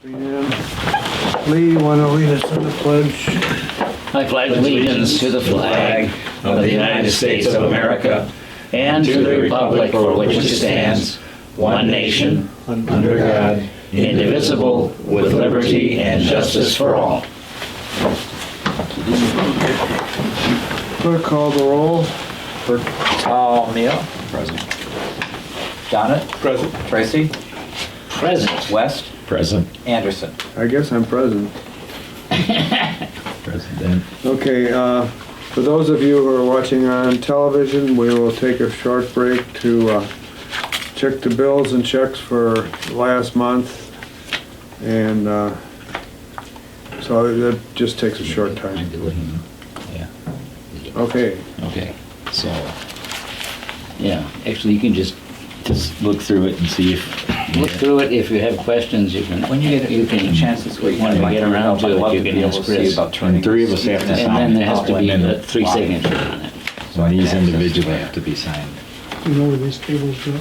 And Lee, you want to lead us in the pledge? I pledge allegiance to the flag of the United States of America and to the republic for which it stands, one nation, under God, indivisible, with liberty and justice for all. Clerk, call the roll. Tom Neal. Present. Donnet. Present. Tracy. Present. West. Present. Anderson. I guess I'm present. President. Okay, for those of you who are watching on television, we will take a short break to check the bills and checks for last month. And so that just takes a short time. Yeah. Okay. Okay, so, yeah, actually, you can just Look through it and see if. look through it. If you have questions, you can. When you get a chance this week, When we get around to it, you can ask Chris. And three of us have to And sign. then there has to be And then three signatures on it. So these individually have to be signed. You know where these tables go?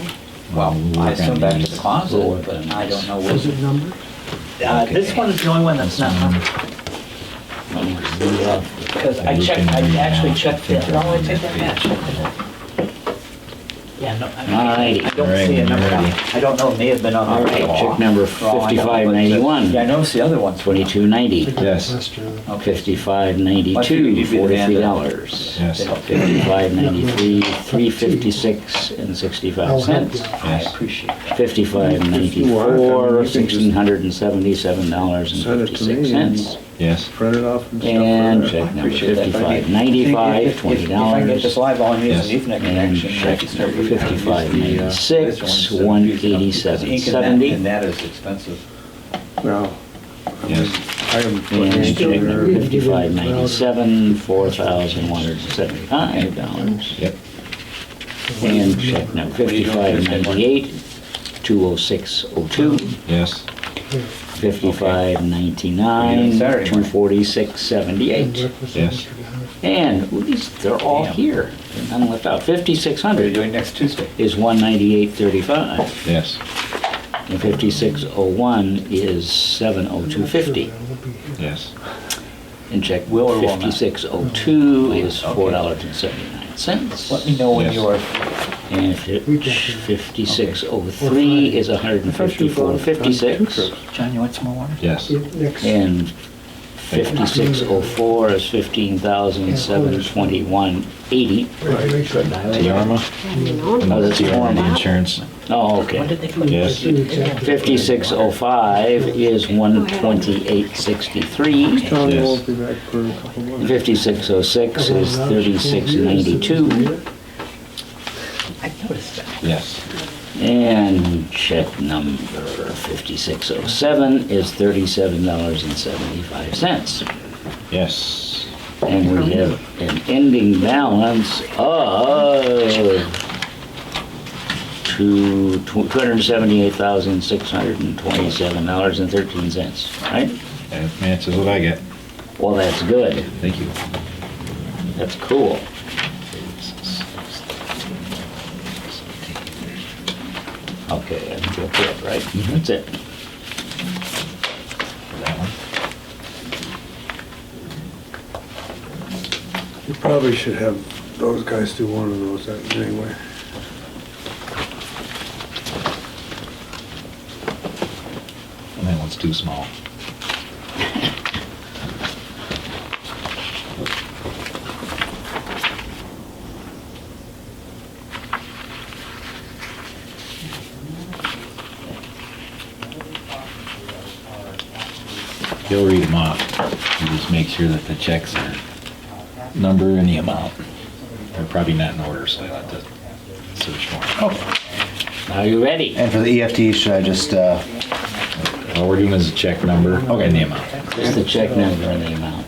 Well, We'll I work assume on back to these. the closet, We'll work but on I these. don't know Is what. it numbered? This one is the only one that's not numbered. Because I checked, I actually checked it. No, I take that back. Yeah, no, Alrighty. I don't see a number. I don't know, it may have been on All there. right, check number For all I know, but, 5591. Yeah, I noticed the other ones. 2290. Yes. Last year. Okay. 5592, $43. Yes. 5593, 356 and 65 cents. I appreciate that. 5594, $1,677.56. Yes. Print it off and stuff. And for that. check number Appreciate that. 5595, If I get this $20. live, all I need is Yes. an Ethernet And connection. I check can start number reading. 5596, Because ink $187.70. and that is expensive. Well, Yes. I am putting And it check number in there. 5597, $4,175. Yep. And check number 5598, 20602. Yes. 5599, Saturday morning. 24678. Yes. And they're all here. None left out. What are you 5600 doing next Tuesday? is 198.35. Yes. And 5601 is 702.50. Yes. And check Will or will not? 5602 is Okay. $4.79. Let me know when Yes. you are. And 5603 is 154.56. John, you want some more water? Yes. Next. And 5604 is 15,721.80. Regulation. Tiarma. Oh, that's Tiarma Tiarma. Insurance. Oh, okay. When did they put Yes. 5605 is 128.63. Tony Yes. won't be back for a couple months. 5606 is 3692. I noticed that. Yes. And check number 5607 is $37.75. Yes. And we have an ending balance of $278,627.13, right? That matches what I get. Well, that's good. Thank you. That's cool. Okay, I think that's it, right? That's it. That one. You probably should have those guys do one of those anyway. And that one's too small. He'll read them off. You just make sure that the checks are number and the amount. They're probably not in order, so I have to search for them. Are you ready? And for the EFT, should I just, All we're doing is a check number and the amount. Just the check number and the amount.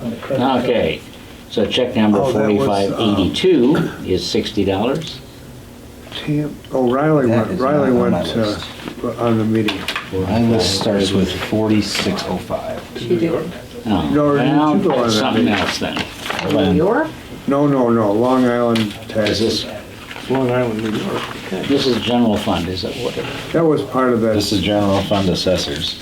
Okay, so check number Oh, that was, 4582 is $60. Riley That went, is Riley not on went my list. on the meeting. my list starts with 4605. Oh, No, well, you go on that's that something meeting. else then. No, Long Island Is tax. this, Long Island, New York. this is general fund, is it what? That was part of that. This is general fund assessors.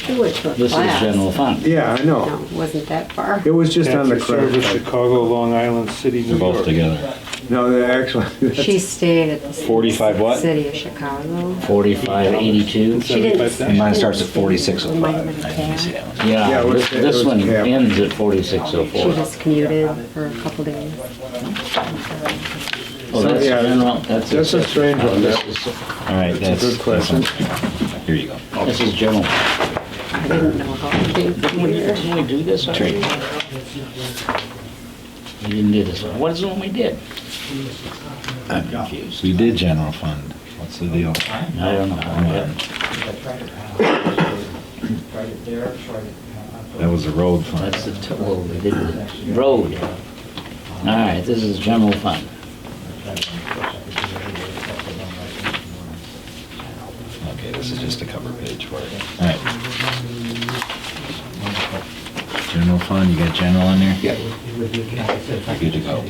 We went to a This is class. general fund. Yeah, I know. No, it wasn't that far. It was just on the Catholic credit Service, card. Chicago, Long Island City, They're New both York. together. No, they actually, She stayed at the 45 what? city of Chicago. 4582. She didn't. 75 cents. And mine starts at 46.05. It might have been a Let me see cab. that one. Yeah, Yeah, it was- this it this was one capped. ends at She 4604. just commuted for a couple days. Oh, that's Yeah, general, that's. that's a strange one. This is- All right, It's a that's. good question. Here you go. This is general. I didn't know how it came from here. Didn't we do this already? We didn't do this one. What is the one we did? I'm confused. We did general fund. What's the deal? I don't know. That was the road fund. That's the total, we did the road. All right, this is general fund. Okay, this is just a cover page for it. All right. General fund, you got general in there? Yeah. You're good to go.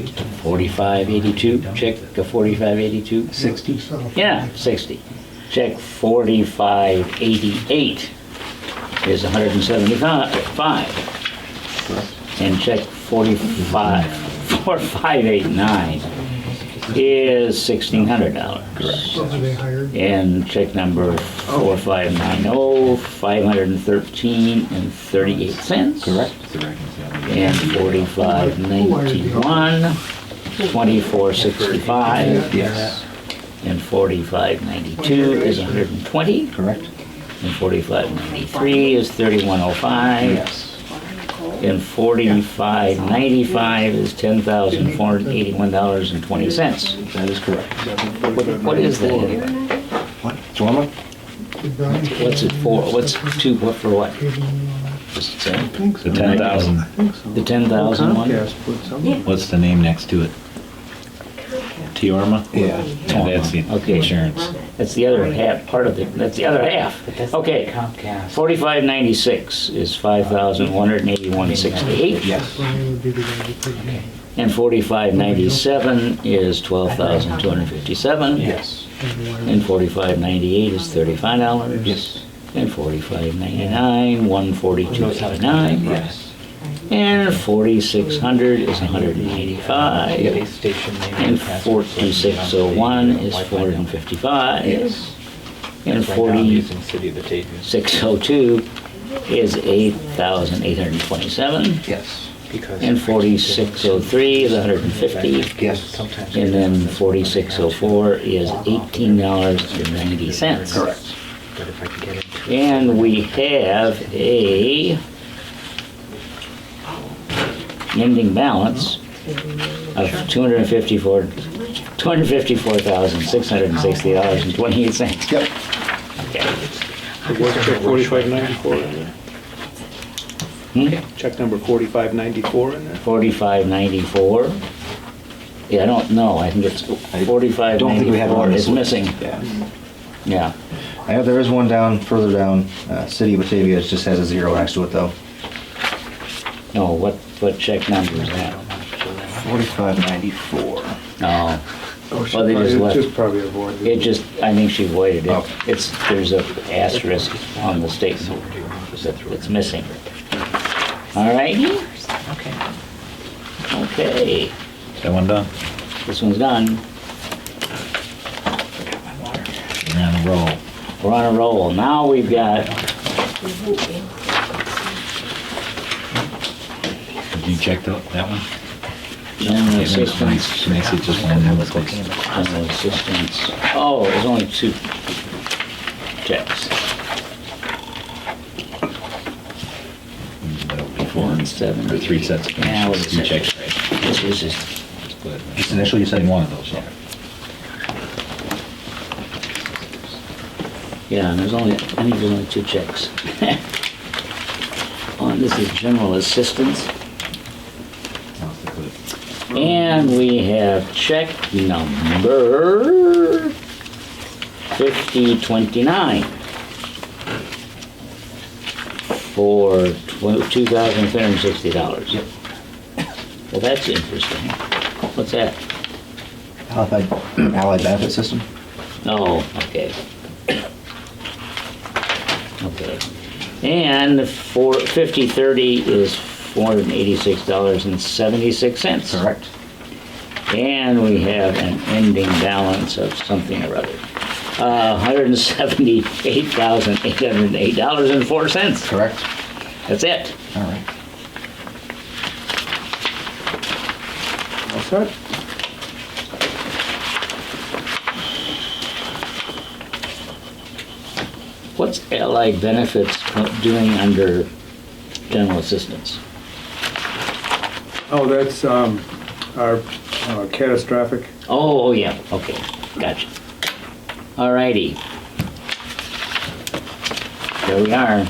4582, check the 4582. 60. Yeah, 60. Check 4588 is 175. And check 4589 is $1,600. Are they hired? And check number 4590, 513 and 38 cents. Correct. It's the reconciliation. And 4591, 2465. Yes. And 4592 is 120. Correct. And 4593 is 3105. Yes. And 4595 is $10,481.20. That is correct. What is that anyway? What? Dorma? What's it for? What's two, what for what? Just the same. The 10,000. The 10,000 one? Comcast put some. What's the name next to it? Tiorma? Yeah. Yeah, that's the Okay. insurance. That's the other half, part of it, that's the other half. Okay, 4596 is 5,181.68. Yes. Brian would be the guy who put it in. And 4597 is 12,257. Yes. And 4598 is $35. Yes. And 4599, 142.79. Yes. And 4600 is 185. And 4601 is 455. Yes. And 4602 is 8,827. Yes. And 4603 is 150. Yes. And then 4604 is $18.90. Correct. And we have a ending balance of $254,660.28. Yep. Okay. Check 4594 in there. Hmm? Check number 4594 in there. 4594. Yeah, I don't know, I think it's don't think we have it 4594 on this is list. missing. Yeah. Yeah. I know there is one down, further down, City of Batavia, it just has a 0 next to it though. No, what check number is that? 4594. No. Oh, she Well, they just probably, left. just probably avoided It just, I think she voided it. Oh. There's a asterisk on the statement. It's missing. All righty? Okay, That one done? this one's done. We're on a roll. We're on a roll. Now we've got, Did you check that one? general assistance. She makes it just one more place. General assistance. Oh, there's only 2 checks. Before, or 70. 3 sets of Yeah, what is two it? checks, right? This is just, Just initially you said In one of those, yeah. yeah, and I think there's only 2 checks. Oh, and this is general assistance. And we have check number 5029 for $2,360. Yep. Well, that's interesting. What's that? Allied Benefit System. Oh, okay. Okay. And for 50/30 is $486.76. Correct. And we have an ending balance of something or other. $178,808.04. Correct. That's it. All right. All set? What's Allied Benefits doing under general assistance? Oh, that's our catastrophic. Oh, yeah, okay, gotcha. All righty. There we are.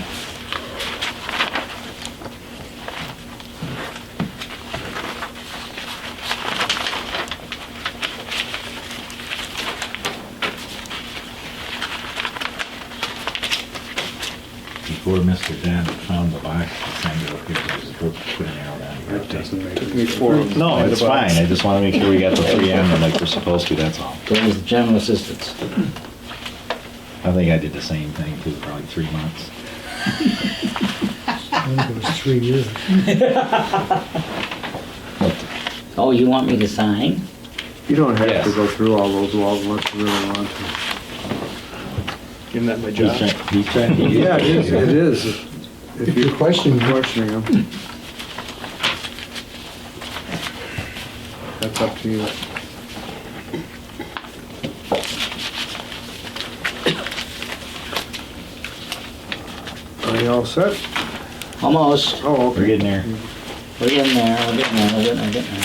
Before Mr. Dan found the box, he signed it up here, just put an arrow down. That doesn't make Took me any 4. No, it's fine, I just wanna make sure we got the 3 in them like we're supposed to, that's all. There's the general assistance. I think I did the same thing for probably 3 months. I think it was 3 years. Oh, you want me to sign? You don't have Yes. to go through all those walls unless you really want to. Isn't that my He's job? trying to. Yeah, it is, it is. If you're questioning them. That's up to you. Are you all set? Almost. Oh, We're okay. getting there. We're getting there, we're getting there, we're getting there, we're getting there.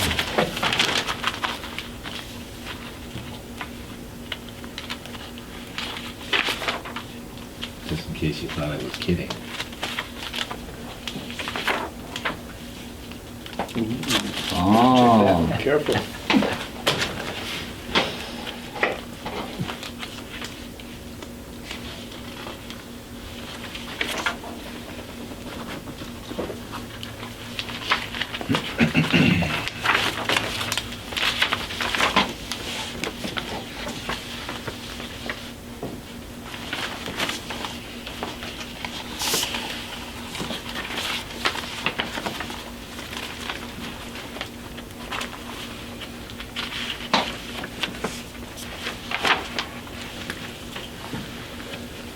Just in case you thought I was kidding. Oh, Careful.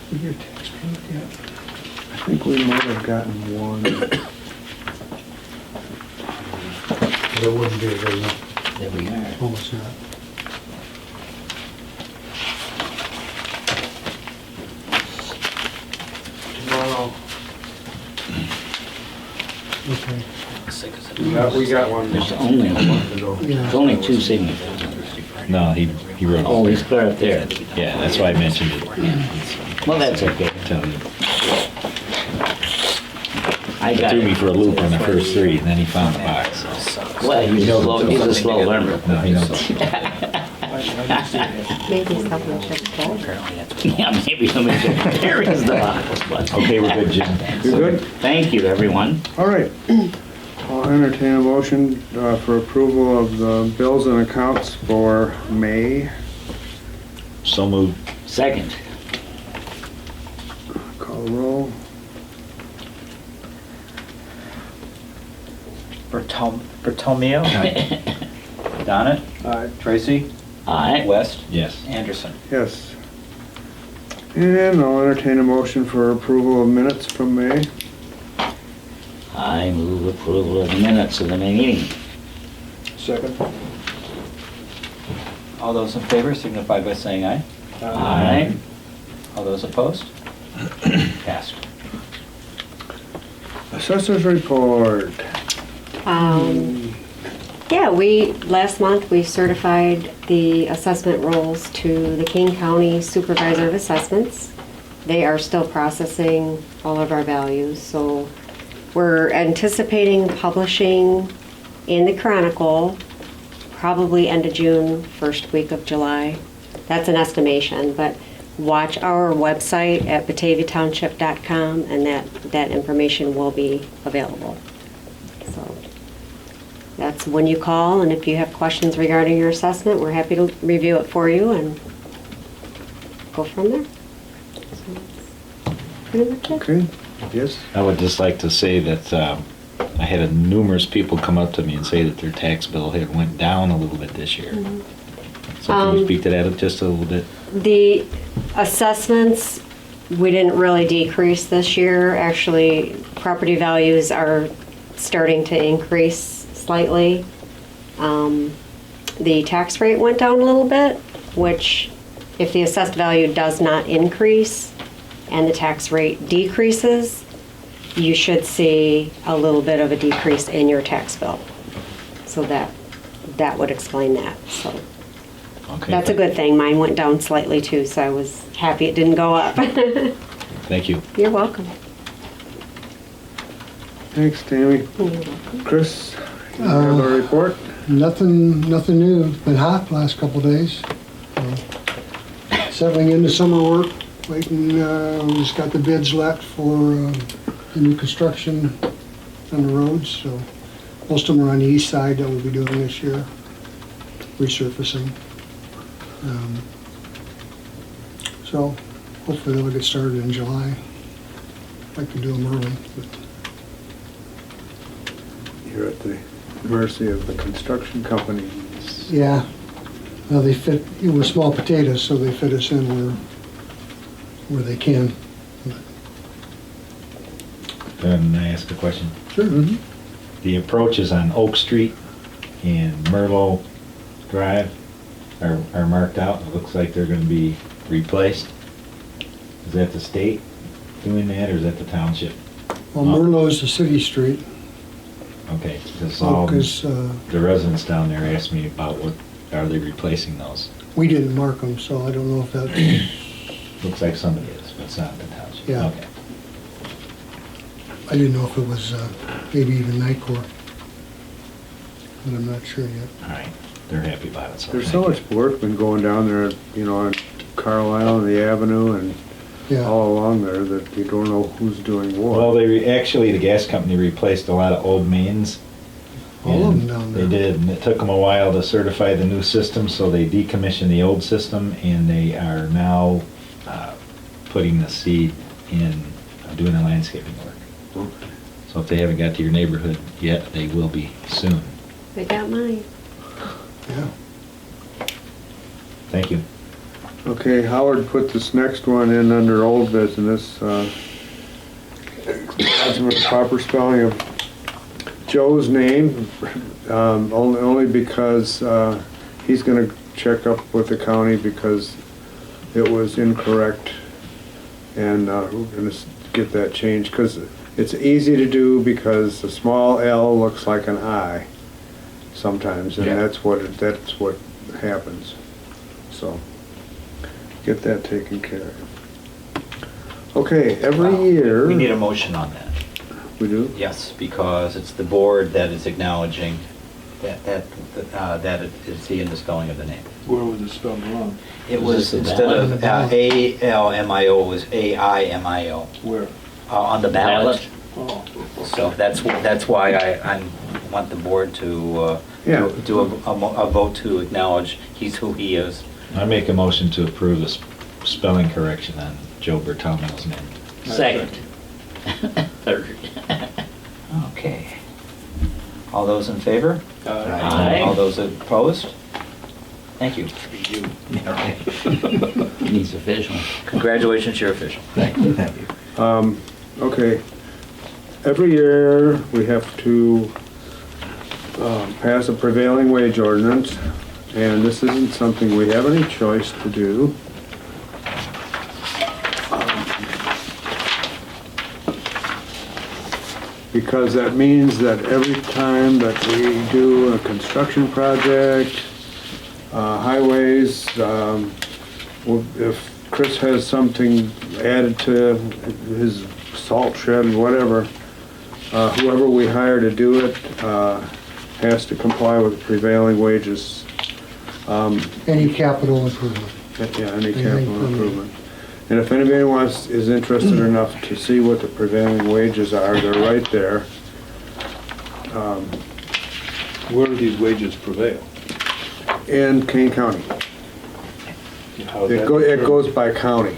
We get tax payment yet? I think we might have gotten one. There wouldn't be very much. there we are. Almost not. Tomorrow. Okay. We got one. There's only two signatures. No, he wrote. Oh, he's clear up there. Yeah, that's why I mentioned it. Well, that's okay. Tell you. I It got threw me it. for a loop on the first 3, and then he found the box. Well, he's a slow learner. No, he knows. Maybe something should go. Yeah, maybe somebody should, there is the box, but. Okay, we're good, Jim. You good? Thank you, everyone. All right. I'll entertain a motion for approval of the bills and accounts for May. So moved. Second. Call the roll. Bertomeo. Donna. Tracy. Aye. West. Yes. Anderson. Yes. And I'll entertain a motion for approval of minutes from May. I move approval of the minutes of the May meeting. Second. All those in favor signify by saying aye. Aye. All those opposed? Passed. Assessors report. Yeah, last month, we certified the assessment rolls to the King County Supervisor of Assessments. They are still processing all of our values, so we're anticipating publishing in the Chronicle probably end of June, first week of July. That's an estimation, but watch our website at bataviatownship.com and that information will be available. So that's when you call, and if you have questions regarding your assessment, we're happy to review it for you and go from there. So, pretty much it. Okay. Yes? I would just like to say that I had numerous people come up to me and say that their tax bill had went down a little bit this year. So can you speak to that just a little bit? The assessments, we didn't really decrease this year. Actually, property values are starting to increase slightly. The tax rate went down a little bit, which if the assessed value does not increase and the tax rate decreases, you should see a little bit of a decrease in your tax bill. So that would explain that, so. Okay. That's a good thing. Mine went down slightly too, so I was happy it didn't go up. Thank you. You're welcome. Thanks, Tammy. You're welcome. Chris, you have a report? Nothing new. It's been hot the last couple of days. Settling into summer work, waiting, we just got the bids let for the new construction on the roads, so most of them are on the east side that we'll be doing this year, resurfacing. So hopefully they'll get started in July. I'd like to do them early, but You're at the mercy of the construction company. yeah. Well, they fit, we're small potatoes, so they fit us in where they can. Can I ask a question? Sure. The approaches on Oak Street and Merlot Drive are marked out. It looks like they're gonna be replaced. Is that the state doing that, or is that the township? Well, Merlot's a city street. Okay, because Oak is, the residents down there asked me about what, are they replacing those? we didn't mark them, so I don't know if that, Looks like somebody is, but it's not the township. Yeah. Okay. I didn't know if it was maybe even Nycor. But I'm not sure yet. All right, they're happy about it, so There's thank so you. much work been going down there, you know, on Carlisle and the Avenue and Yeah, all along there that you don't know who's doing what. Well, actually, the gas company replaced a lot of old mains. all of them and down there. They did, and it took them a while to certify the new system, so they decommissioned the old system, and they are now putting the seed in, doing the landscaping work. So if they haven't got to your neighborhood yet, they will be soon. They got mine. Yeah. Thank you. Okay, Howard put this next one in under old business. Proper spelling of Joe's name, only because he's gonna check up with the county because it was incorrect. And we're gonna get that changed, because it's easy to do because the small L looks like an I sometimes, and Yeah. that's what happens. So, get that taken care of. Okay, every year. We need a motion on that. We do? Yes, because it's the board that is acknowledging that it is the in the spelling of the name. Where was it spelled wrong? It was, the instead of ballot? A-L-M-I-O, it was A-I-M-I-O. Where? On the ballot. Oh. So that's why I want the board to Yeah. do a vote to acknowledge he's who he is. I make a motion to approve the spelling correction on Joe Bertomio's name. Second. Third. Okay. All those in favor? Aye. All those opposed? Thank you. Needs official. Congratulations, you're official. Okay, every year we have to pass a prevailing wage ordinance, and this isn't something we have any choice to do. Because that means that every time that we do a construction project, highways, if Chris has something added to his salt shed, whatever, whoever we hire to do it has to comply with prevailing wages. Any capital improvement. Yeah, any capital improvement. And if anybody is interested enough to see what the prevailing wages are, they're right there. Where do these wages prevail? In Kane County. How is It that goes determined? by county.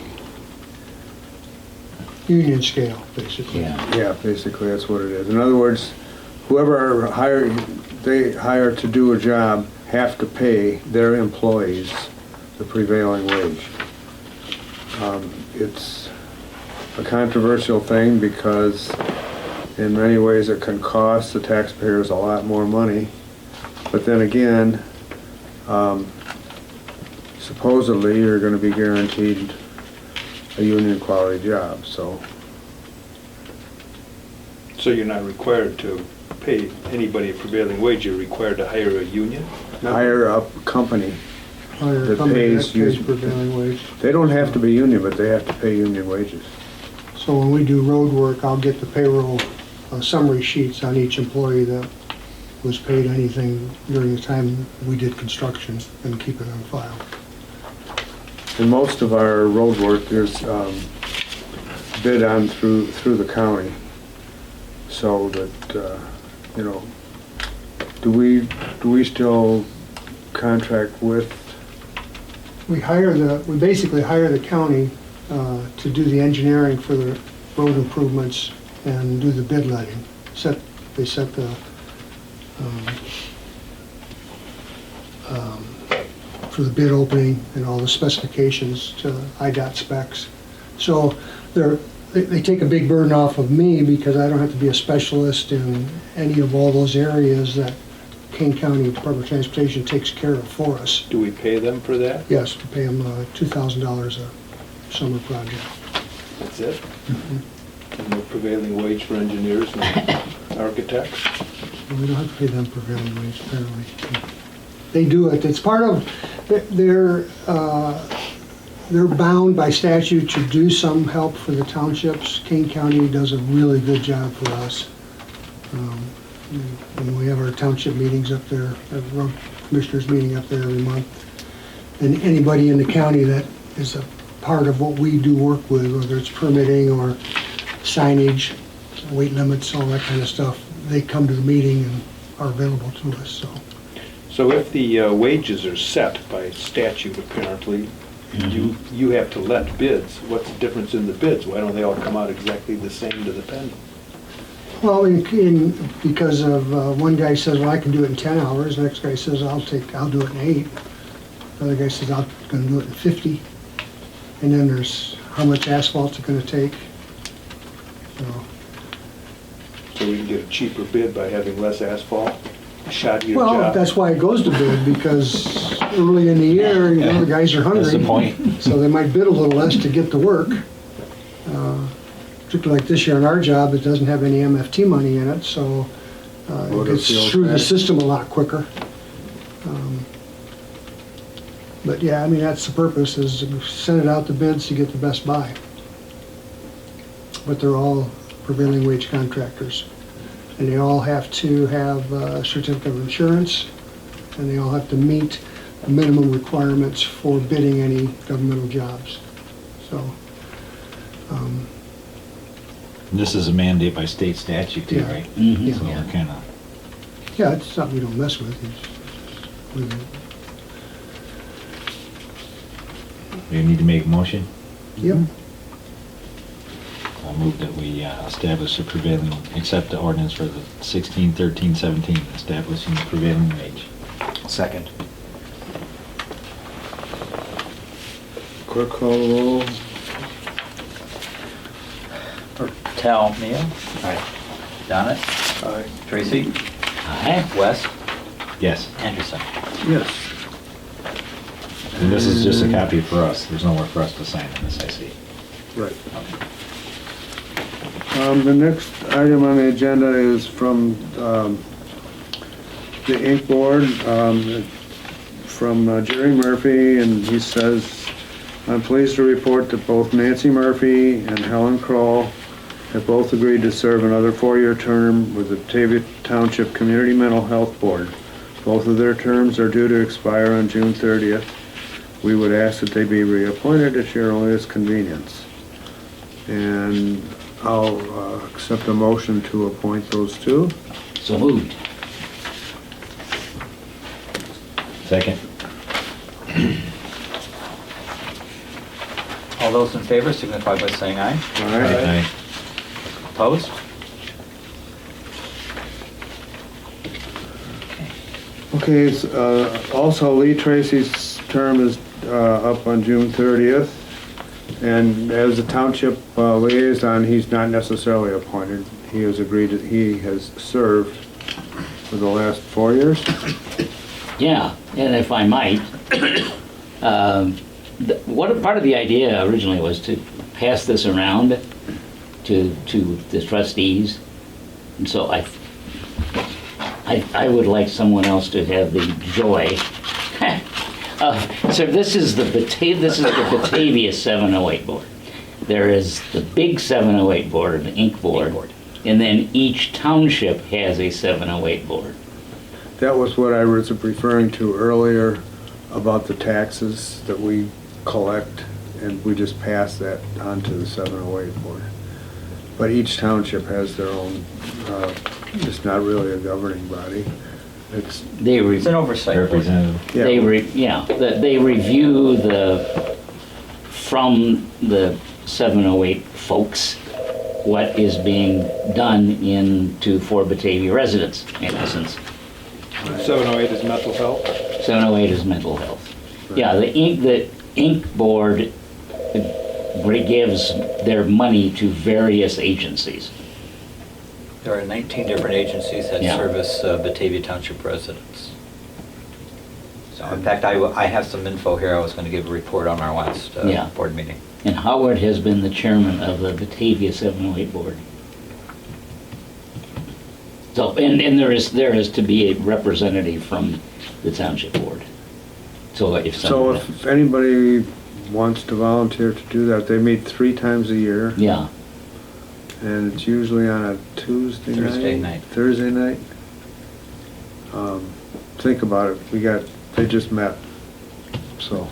union scale, basically. Yeah. Yeah, basically, that's what it is. In other words, whoever they hire to do a job have to pay their employees the prevailing wage. It's a controversial thing because in many ways it can cost the taxpayers a lot more money. But then again, supposedly you're going to be guaranteed a union quality job, so. So you're not required to pay anybody a prevailing wage, you're required to hire a union? Hire a company. Hire a That company that pays pays you- prevailing wage. They don't have to be union, but they have to pay union wages. So when we do road work, I'll get the payroll summary sheets on each employee that was paid anything during the time we did construction and keep it on file. And most of our road work is bid on through the county. So that, you know, do we still contract with? We basically hire the county to do the engineering for the road improvements and do the bid letting. They set the, for the bid opening and all the specifications to IDOT specs. So they take a big burden off of me because I don't have to be a specialist in any of all those areas that Kane County Department of Transportation takes care of for us. Do we pay them for that? Yes, we pay them $2,000 a summer project. That's it? And no prevailing wage for engineers and architects? We don't have to pay them prevailing wage, apparently. They do it, it's part of, they're bound by statute to do some help for the townships. Kane County does a really good job for us. And we have our township meetings up there, a road commissioners meeting up there every month. And anybody in the county that is a part of what we do work with, whether it's permitting or signage, weight limits, all that kind of stuff, they come to the meeting and are available to us, so. So if the wages are set by statute apparently, you have to let bids, what's the difference in the bids? Why don't they all come out exactly the same to the penny? Well, because of, one guy says, well, I can do it in 10 hours, the next guy says, I'll do it in 8. The other guy says, I'm gonna do it in 50. And then there's how much asphalt it's gonna take. So we can get a cheaper bid by having less asphalt, a shoddier Well, job? that's why it goes to bid, because early in the year, you know, the guys are hungry. That's the point. So they might bid a little less to get the work. Particularly like this year on our job, it doesn't have any MFT money in it, so it Motor gets fuel through the tax. system a lot quicker. But yeah, I mean, that's the purpose, is to send it out to bids to get the best buy. But they're all prevailing wage contractors. And they all have to have a certificate of insurance, and they all have to meet the minimum requirements for bidding any governmental jobs. So, This is a mandate by state statute too, Yeah. right? Mhm. So we're kind of, yeah, it's something you don't mess with. we need to make a motion. Yep. I'll move that we establish a prevailing, accept the ordinance for the 16, 13, 17, establishing the prevailing wage. Second. Clerk call the roll. Tal, Neal? Aye. Donna? Aye. Tracy? Aye. West? Yes, Anderson? Yes. and this is just a copy for us. There's nowhere for us to sign on this, I see. Right. The next item on the agenda is from the Ink Board, from Jerry Murphy, and he says, I'm pleased to report that both Nancy Murphy and Helen Kroll have both agreed to serve another 4-year term with the Batavia Township Community Mental Health Board. Both of their terms are due to expire on June 30th. We would ask that they be reappointed at your earliest convenience. And I'll accept a motion to appoint those two. So moved. Second? All All those in favor signify by saying aye. All right. Aye. Opposed? Okay, also Lee Tracy's term is up on June 30th. And as a township liaison, he's not necessarily appointed. He has agreed that he has served for the last 4 years. Yeah, and if I might, what part of the idea originally was to pass this around to the trustees. And so I would like someone else to have the joy. So this is the Batavia 708 board. There is the big 708 board, or the Inc. board, and then each township has a 708 board. That was what I was referring to earlier about the taxes that we collect, and we just pass that on to the 708 board. But each township has their own, it's not really a governing body. It's, It's an oversight board. Representative. yeah. They review from the 708 folks, what is being done for Batavia residents, in essence. 708 is mental health. 708 is mental health. Yeah, the Inc. board gives their money to various agencies. There are 19 different agencies that Yeah. service Batavia Township residents. So in fact, I have some info here. I was going to give a report on our last Yeah. board meeting. And Howard has been the chairman of the Batavia 708 board. So, and there is to be a representative from the township board. So if So someone, if anybody wants to volunteer to do that, they meet 3 times a year, yeah, and it's usually on a Tuesday night. Thursday night. Thursday night. Think about it, they just met, so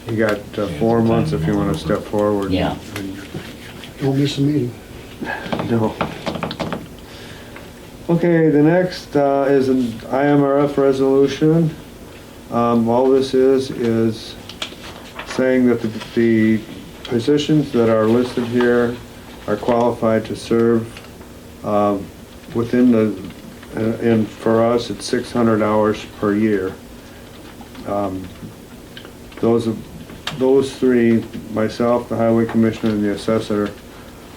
you got 4 months if you want to step forward. Yeah. Don't miss a meeting. No. Okay, the next is an IMRF resolution. All this is saying that the positions that are listed here are qualified to serve within and for us, it's 600 hours per year. Those 3, myself, the highway commissioner, and the assessor,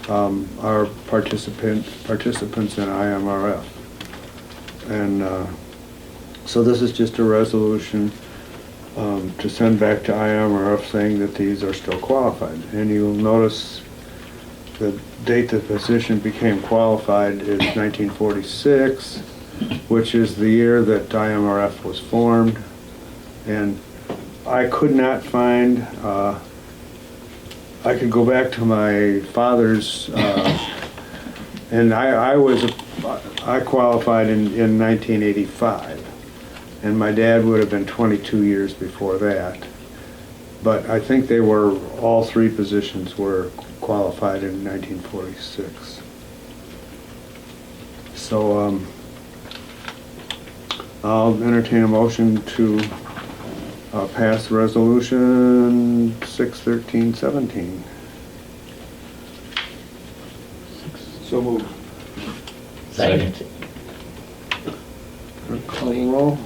are participants in IMRF. And so this is just a resolution to send back to IMRF saying that these are still qualified. And you'll notice the date the position became qualified is 1946, which is the year that IMRF was formed. And I could not find, I could go back to my father's, and I qualified in 1985, and my dad would have been 22 years before that. But I think all 3 positions were qualified in 1946. So I'll entertain a motion to pass resolution 61317. So moved. second. Call the roll.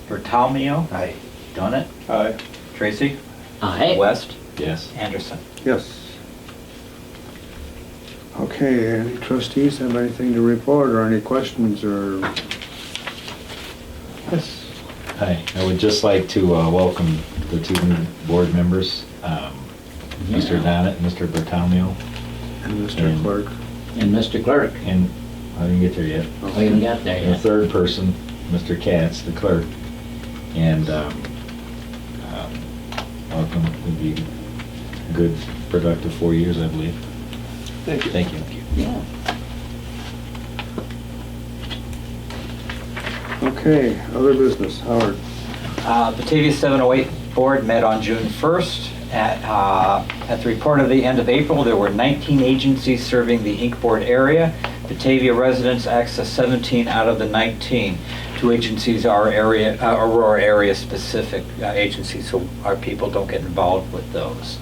Bertalmio? Aye. Donut? Aye. Tracy? Aye. West? Yes. Anderson? Yes. Okay, any trustees have anything to report or any questions or? Yes. Hi, I would just like to welcome the 2 new board members, Mr. Donnet and Mr. Bertalmio. And Mr. Clerk. And Mr. Clerk, And I didn't get there yet. we haven't got there And the yet. 3rd person, Mr. Katz, the clerk. And welcome, it'll be a good, productive 4 years, I believe. Thank you. Thank you. Yeah. Okay, other business, Howard. Batavia 708 board met on June 1st. At the report of the end of April, there were 19 agencies serving the Inc. board area. Batavia residents access 17 out of the 19. Two agencies are Aurora area specific agencies, so our people don't get involved with those.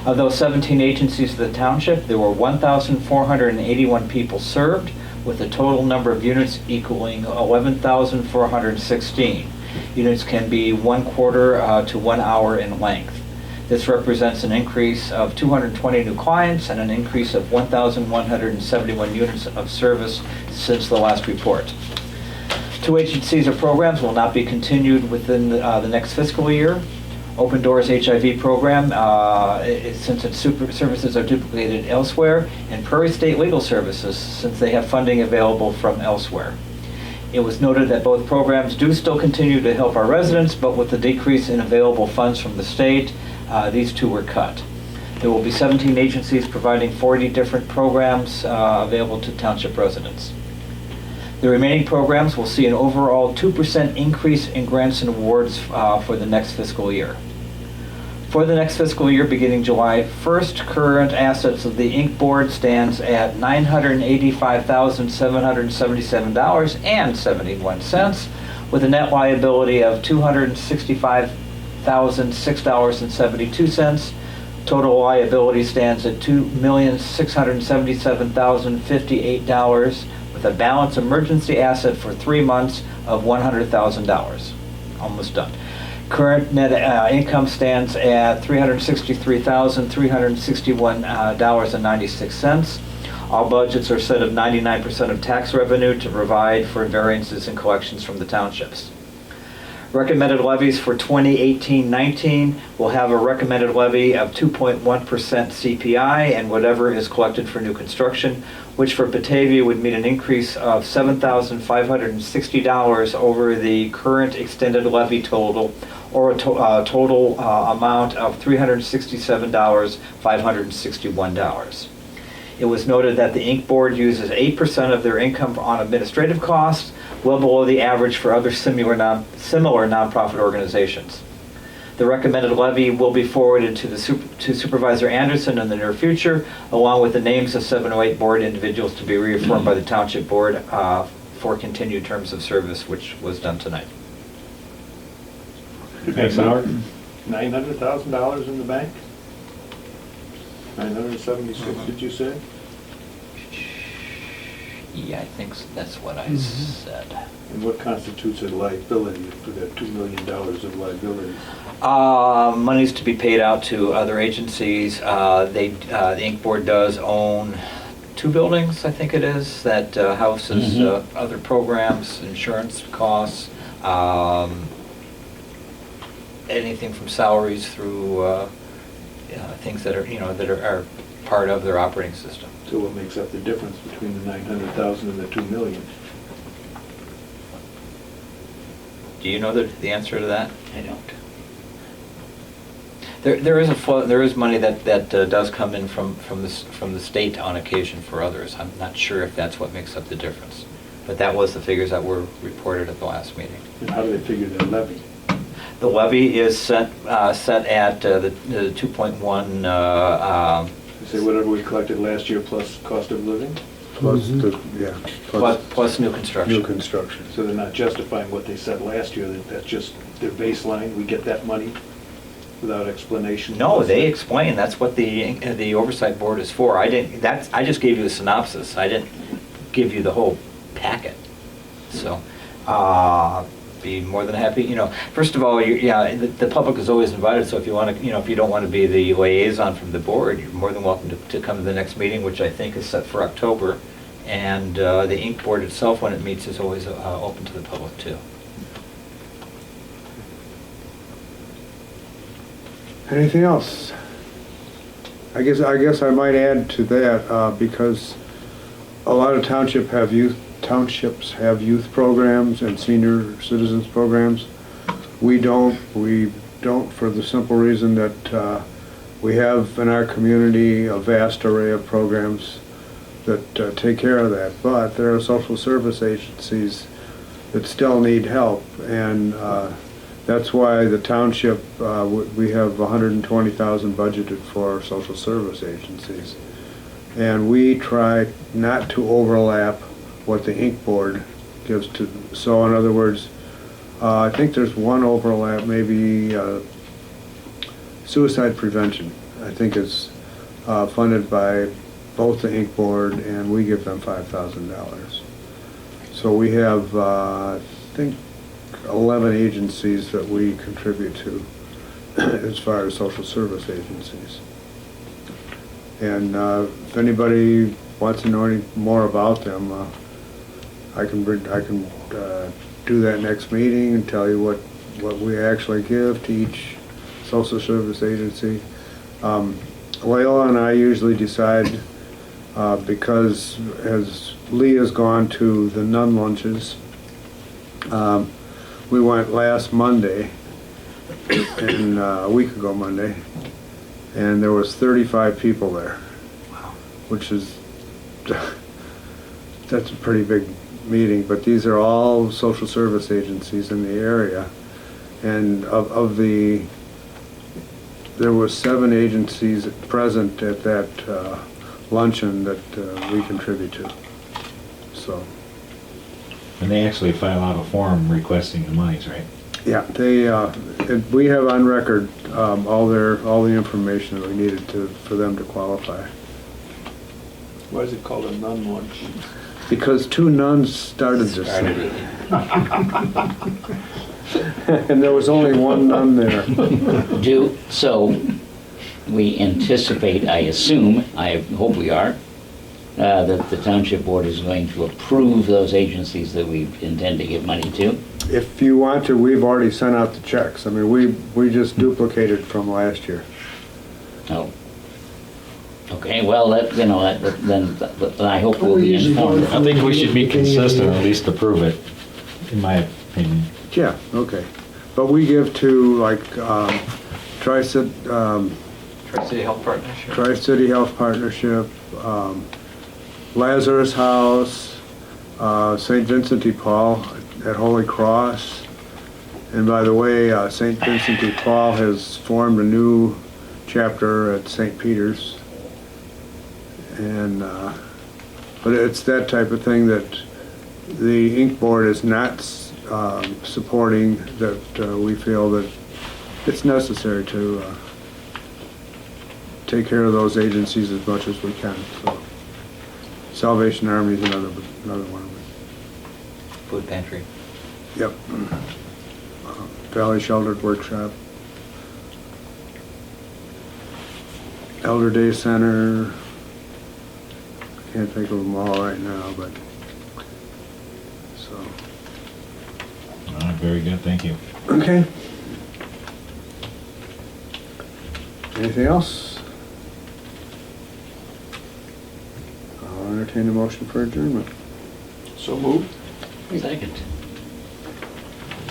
Of those 17 agencies of the township, there were 1,481 people served, with a total number of units equaling 11,416. Units can be 1/4 to 1 hour in length. This represents an increase of 220 new clients and an increase of 1,171 units of service since the last report. Two agencies or programs will not be continued within the next fiscal year. Open Doors HIV program, since its services are duplicated elsewhere, and Prairie State Legal Services, since they have funding available from elsewhere. It was noted that both programs do still continue to help our residents, but with the decrease in available funds from the state, these two were cut. There will be 17 agencies providing 40 different programs available to township residents. The remaining programs will see an overall 2% increase in grants and awards for the next fiscal year. For the next fiscal year, beginning July 1st, current assets of the Inc. Board stands at $985,777.71, with a net liability of $265,006.72. Total liability stands at $2,677,058, with a balance emergency asset for 3 months of $100,000. Almost done. Current net income stands at $363,361.96. All budgets are set at 99% of tax revenue to provide for variances and collections from the townships. Recommended levies for 2018-19 will have a recommended levy of 2.1% CPI and whatever is collected for new construction, which for Batavia would mean an increase of $7,560 over the current extended levy total, or a total amount of $367,561. It was noted that the Inc. Board uses 8% of their income on administrative costs, well below the average for other similar nonprofit organizations. The recommended levy will be forwarded to Supervisor Anderson in the near future, along with the names of 7 or 8 board individuals to be reaffirmed by the Township Board for continued terms of service, which was done tonight. Thanks, Howard. $900,000 in the bank? 976, did you say? Yeah, I think that's what I said. And what constitutes a liability for that $2 million of liabilities? Money's to be paid out to other agencies. The Inc. Board does own 2 buildings, I think it is, that houses other programs, insurance costs, anything from salaries through things that are, that are part of their operating system. So what makes up the difference between the 900,000 and the 2 million? Do you know the answer to that? I don't. There is money that does come in from the state on occasion for others. I'm not sure if that's what makes up the difference, but that was the figures that were reported at the last meeting. And how do they figure their levy? The levy is set at the 2.1. You say whatever we collected last year plus cost of living? Plus, Plus new construction. new construction. So they're not justifying what they said last year, that's just their baseline, we get that money without explanation? No, they explain, that's what the oversight board is for. I just gave you a synopsis, I didn't give you the whole packet. So, be more than happy, first of all, the public is always invited, so if you want to, if you don't want to be the liaison from the board, you're more than welcome to come to the next meeting, which I think is set for October. And the Inc. Board itself, when it meets, is always open to the public too. Anything else? I guess I might add to that, because a lot of townships have youth programs and senior citizens programs. We don't for the simple reason that we have in our community a vast array of programs that take care of that. But there are social service agencies that still need help, and that's why the township, we have $120,000 budgeted for social service agencies. And we try not to overlap what the Inc. Board gives to, so in other words, I think there's one overlap, maybe suicide prevention. I think it's funded by both the Inc. Board, and we give them $5,000. So we have, I think, 11 agencies that we contribute to as far as social service agencies. And if anybody wants to know any more about them, I can do that next meeting and tell you what we actually give to each social service agency. Layla and I usually decide, because as Lee has gone to the nun lunches, we went last Monday, and a week ago Monday, and there was 35 people there. Wow. Which is, that's a pretty big meeting, but these are all social service agencies in the area. And there were 7 agencies present at that luncheon that we contribute to. So. And they actually file out a form requesting the monies, right? Yeah, we have on record all the information that we needed for them to qualify. Why is it called a nun lunch? Because 2 nuns started this thing. And there was only 1 nun there. So we anticipate, I assume, I hope we are, that the Township Board is going to approve those agencies that we intend to give money to. If you want to, we've already sent out the checks. I mean, we just duplicated from last year. Oh. Okay, well, then I hope we'll be informed. I think we should be consistent, at least approve it, in my opinion. Yeah, okay. But we give to, like, Tri-City Health Partnership. Tri-City Health Partnership, Lazarus House, St. Vincent de Paul at Holy Cross. And by the way, St. Vincent de Paul has formed a new chapter at St. Peter's. And, but it's that type of thing that the Inc. Board is not supporting, that we feel that it's necessary to take care of those agencies as much as we can. So Salvation Army is another one of them. Food pantry. Yep. Valley Sheltered Workshop. Elder Day Center. Can't think of them all right now, but so. All right, very good, thank you. Okay. Anything else? I'll entertain a motion for adjournment. So moved. Second.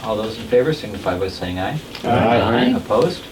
All those in favor signify by saying aye. Aye. Opposed?